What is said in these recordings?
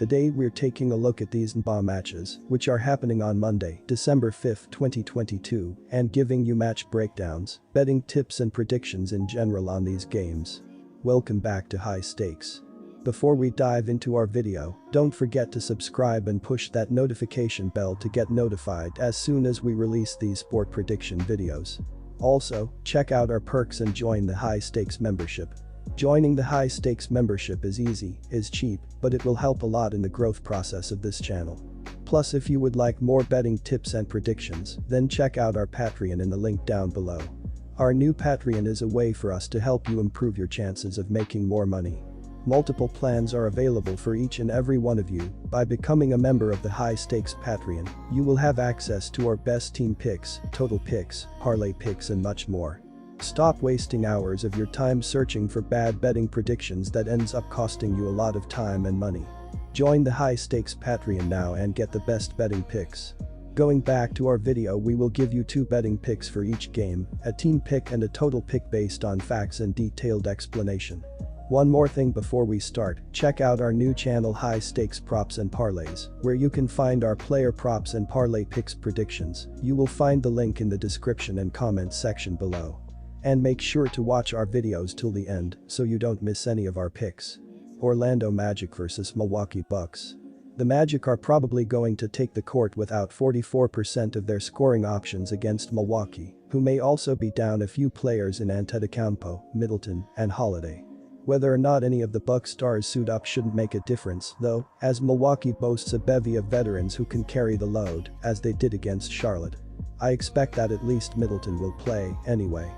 Today we're taking a look at these NBA matches, which are happening on Monday, December 5, 2022, and giving you match breakdowns, betting tips and predictions in general on these games. Welcome back to High Stakes. Before we dive into our video, don't forget to subscribe and push that notification bell to get notified as soon as we release these sport prediction videos. Also, check out our perks and join the High Stakes membership. Joining the High Stakes membership is easy, is cheap, but it will help a lot in the growth process of this channel. Plus, if you would like more betting tips and predictions, then check out our Patreon in the link down below. Our new Patreon is a way for us to help you improve your chances of making more money. Multiple plans are available for each and every one of you. By becoming a member of the High Stakes Patreon, you will have access to our best team picks, total picks, parlay picks and much more. Stop wasting hours of your time searching for bad betting predictions that ends up costing you a lot of time and money. Join the High Stakes Patreon now and get the best betting picks. Going back to our video, we will give you 2 betting picks for each game, a team pick and a total pick based on facts and detailed explanation. One more thing before we start, check out our new channel High Stakes Props and Parlays, where you can find our player props and parlay picks predictions. You will find the link in the description and comments section below. And make sure to watch our videos till the end so you don't miss any of our picks. Orlando Magic vs Milwaukee Bucks. The Magic are probably going to take the court without 44% of their scoring options against Milwaukee, who may also be down a few players in Antetokounmpo, Middleton, and Holiday. Whether or not any of the Bucks stars suit up shouldn't make a difference though, as Milwaukee boasts a bevy of veterans who can carry the load, as they did against Charlotte. I expect that at least Middleton will play anyway.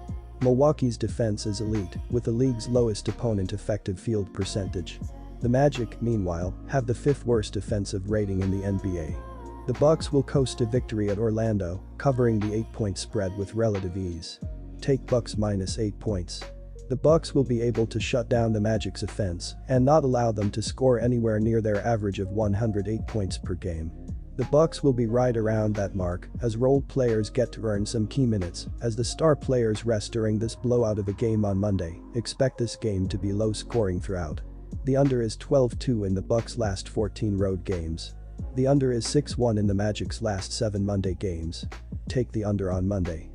Milwaukee's defense is elite, with the league's lowest opponent effective field percentage. The Magic, meanwhile, have the 5th worst defensive rating in the NBA. The Bucks will coast a victory at Orlando, covering the 8-point spread with relative ease. Take Bucks minus 8 points. The Bucks will be able to shut down the Magic's offense and not allow them to score anywhere near their average of 108 points per game. The Bucks will be right around that mark as role players get to earn some key minutes as the star players rest during this blowout of a game on Monday. Expect this game to be low scoring throughout. The under is 12-2 in the Bucks' last 14 road games. The under is 6-1 in the Magic's last 7 Monday games. Take the under on Monday.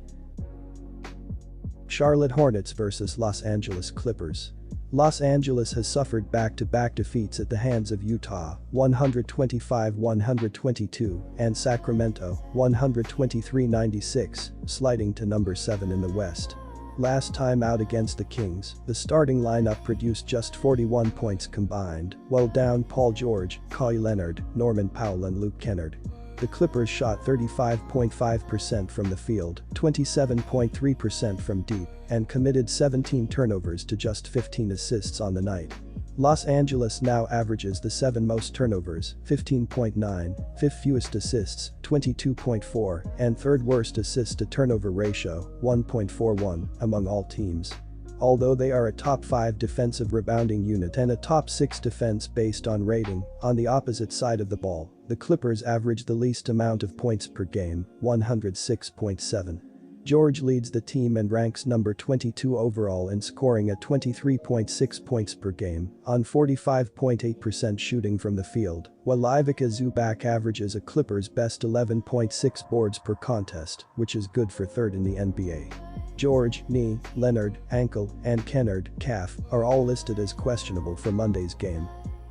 Charlotte Hornets vs Los Angeles Clippers. Los Angeles has suffered back-to-back defeats at the hands of Utah, 125-122, and Sacramento, 123-96, sliding to number 7 in the West. Last time out against the Kings, the starting lineup produced just 41 points combined, while down Paul George, Kawhi Leonard, Norman Powell and Luke Kennard. The Clippers shot 35.5% from the field, 27.3% from deep, and committed 17 turnovers to just 15 assists on the night. Los Angeles now averages the 7 most turnovers, 15.9, 5th fewest assists, 22.4, and 3rd worst assist to turnover ratio, 1.41, among all teams. Although they are a top 5 defensive rebounding unit and a top 6 defense based on rating, on the opposite side of the ball, the Clippers average the least amount of points per game, 106.7. George leads the team and ranks number 22 overall in scoring at 23.6 points per game on 45.8% shooting from the field, while Ivica Zubac averages a Clippers best 11.6 boards per contest, which is good for 3rd in the NBA. George, knee, Leonard, ankle, and Kennard, calf, are all listed as questionable for Monday's game.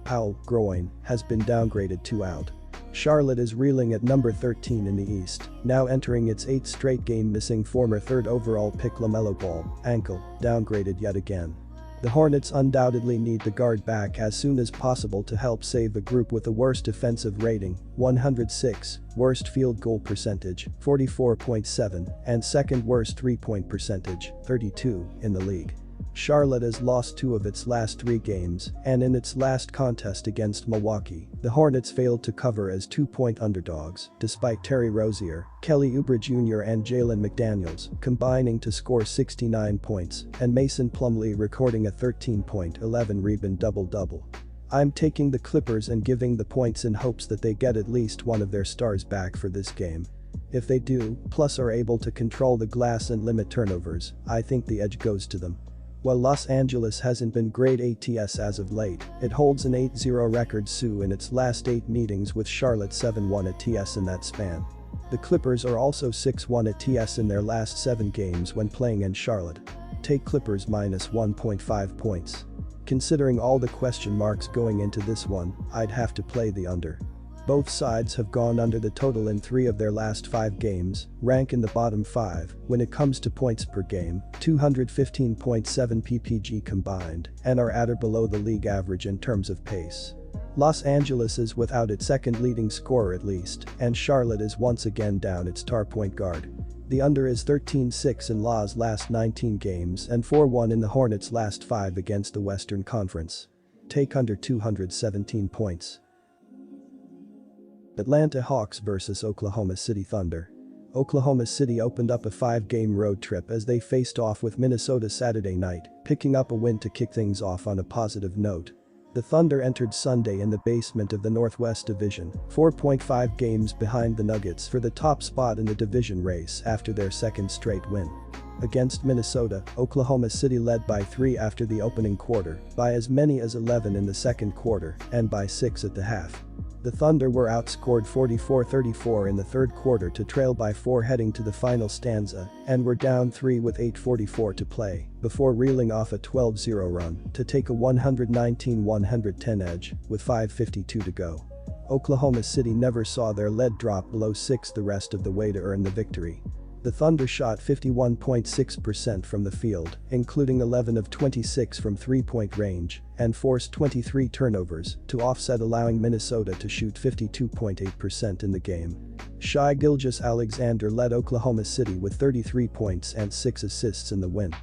Powell, groin, has been downgraded to out. Charlotte is reeling at number 13 in the East, now entering its 8th straight game missing former 3rd overall pick LaMelo Ball, ankle, downgraded yet again. The Hornets undoubtedly need the guard back as soon as possible to help save a group with the worst defensive rating, 106, worst field goal percentage, 44.7, and 2nd worst 3-point percentage, 32, in the league. Charlotte has lost 2 of its last 3 games, and in its last contest against Milwaukee, the Hornets failed to cover as 2-point underdogs, despite Terry Rozier, Kelly Oubre Jr. and Jalen McDaniels combining to score 69 points, and Mason Plumlee recording a 13-point, 11-rebound double-double. I'm taking the Clippers and giving the points in hopes that they get at least one of their stars back for this game. If they do, plus are able to control the glass and limit turnovers, I think the edge goes to them. While Los Angeles hasn't been great ATS as of late, it holds an 8-0 record in its last 8 meetings with Charlotte 7-1 ATS in that span. The Clippers are also 6-1 ATS in their last 7 games when playing in Charlotte. Take Clippers minus 1.5 points. Considering all the question marks going into this one, I'd have to play the under. Both sides have gone under the total in 3 of their last 5 games, rank in the bottom 5 when it comes to points per game, 215.7 ppg combined, and are at or below the league average in terms of pace. Los Angeles is without its second leading scorer at least, and Charlotte is once again down its star point guard. The under is 13-6 in La's last 19 games and 4-1 in the Hornets' last 5 against the Western Conference. Take under 217 points. Atlanta Hawks vs Oklahoma City Thunder. Oklahoma City opened up a 5-game road trip as they faced off with Minnesota Saturday night, picking up a win to kick things off on a positive note. The Thunder entered Sunday in the basement of the Northwest Division, 4.5 games behind the Nuggets for the top spot in the division race after their second straight win. Against Minnesota, Oklahoma City led by 3 after the opening quarter, by as many as 11 in the second quarter, and by 6 at the half. The Thunder were outscored 44-34 in the third quarter to trail by 4 heading to the final stanza and were down 3 with 8:44 to play before reeling off a 12-0 run to take a 119-110 edge with 5:52 to go. Oklahoma City never saw their lead drop below 6 the rest of the way to earn the victory. The Thunder shot 51.6% from the field, including 11 of 26 from 3-point range, and forced 23 turnovers to offset allowing Minnesota to shoot 52.8% in the game. Shai Gilgeous-Alexander led Oklahoma City with 33 points and 6 assists in the win.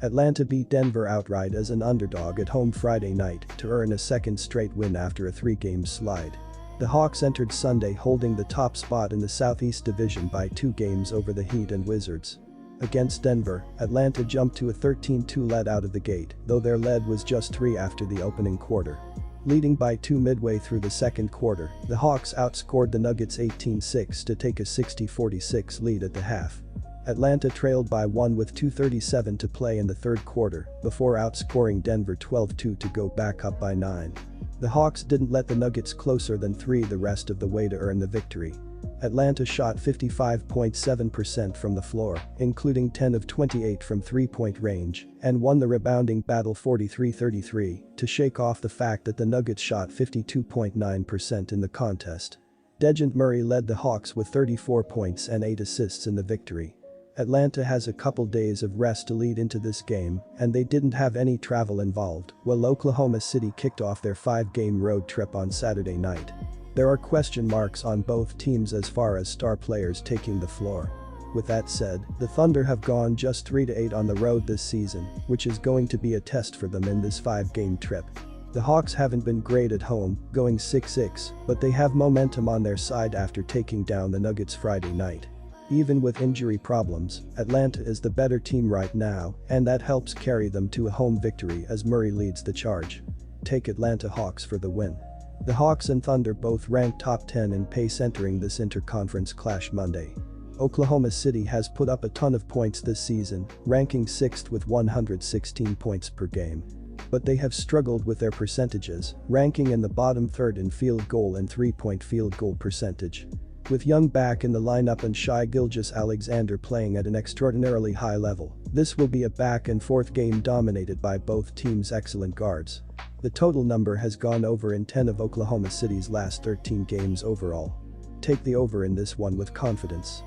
Atlanta beat Denver outright as an underdog at home Friday night to earn a second straight win after a 3-game slide. The Hawks entered Sunday holding the top spot in the Southeast Division by 2 games over the Heat and Wizards. Against Denver, Atlanta jumped to a 13-2 lead out of the gate, though their lead was just 3 after the opening quarter. Leading by 2 midway through the second quarter, the Hawks outscored the Nuggets 18-6 to take a 60-46 lead at the half. Atlanta trailed by 1 with 2:37 to play in the third quarter before outscoring Denver 12-2 to go back up by 9. The Hawks didn't let the Nuggets closer than 3 the rest of the way to earn the victory. Atlanta shot 55.7% from the floor, including 10 of 28 from 3-point range, and won the rebounding battle 43-33 to shake off the fact that the Nuggets shot 52.9% in the contest. Dejounte Murray led the Hawks with 34 points and 8 assists in the victory. Atlanta has a couple days of rest to lead into this game, and they didn't have any travel involved, while Oklahoma City kicked off their 5-game road trip on Saturday night. There are question marks on both teams as far as star players taking the floor. With that said, the Thunder have gone just 3-8 on the road this season, which is going to be a test for them in this 5-game trip. The Hawks haven't been great at home, going 6-6, but they have momentum on their side after taking down the Nuggets Friday night. Even with injury problems, Atlanta is the better team right now, and that helps carry them to a home victory as Murray leads the charge. Take Atlanta Hawks for the win. The Hawks and Thunder both ranked top 10 in pace entering this interconference clash Monday. Oklahoma City has put up a ton of points this season, ranking 6th with 116 points per game. But they have struggled with their percentages, ranking in the bottom third in field goal and 3-point field goal percentage. With Young back in the lineup and Shai Gilgeous-Alexander playing at an extraordinarily high level, this will be a back-and-forth game dominated by both teams' excellent guards. The total number has gone over in 10 of Oklahoma City's last 13 games overall. Take the over in this one with confidence.